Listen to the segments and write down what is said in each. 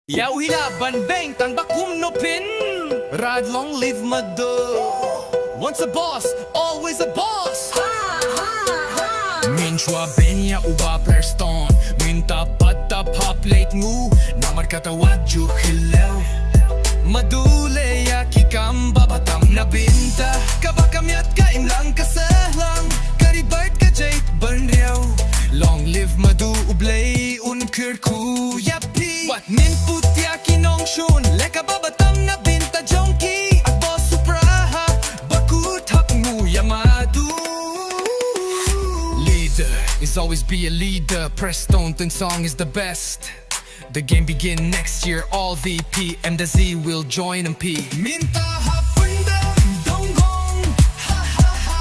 Yaw hilaban bang tang bakum no pin. Ride long live maduh. Once a boss, always a boss. Min chua benya uba perston. Min tapat hop leit ngu. Namar katawad ju hilaw. Madule ya kikam babatam na binta. Kabakamyat ka imlang kasahlang. Karibart ka jait banriyaw. Long live maduh ublay unkir ku yapi. Wat min putya kinong shun. Leka babatam na binta jonki. Agbo supraha bakut hak ngu ya maduh. Leader is always be a leader. Preston Tin song is the best. The game begin next year, all VP MDC will join MP. Minta hapundam donggong. Ha ha ha.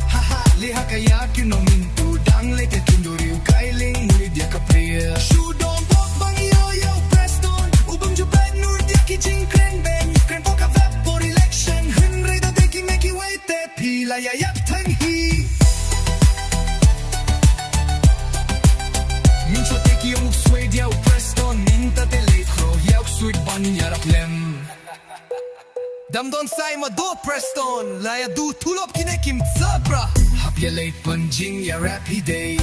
Ha ha. Liha kaya kino mintu dang lete tunduriu kailing murid ya kapriya. Shudong bok bang yo Preston. Ubang juban nur dia ki jingkreng beng. Kren poka vap for election. Henry da deki meki waite pila ya yak tang hi. Mincho teki yung sway diaw Preston minta te leit kro yaw sweet ban yarap lem. Damdon say maduh Preston laya du tulop kinekim sabra. Hapya leit pan jing ya rap day.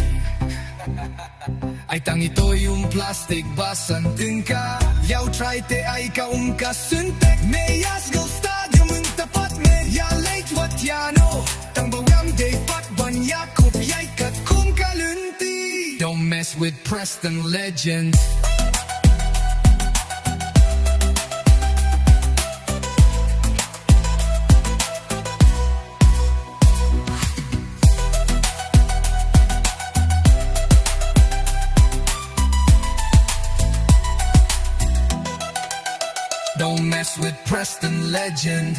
Ay tang ito yung plastic basan tingka. Yaw try te ay kaum kasuntek. Mayas go stadium yung tapat me ya leit wat yano. Tang bawam day pat ban yakop yay kat kum kalunti. Don't mess with Preston legend. Don't mess with Preston legend.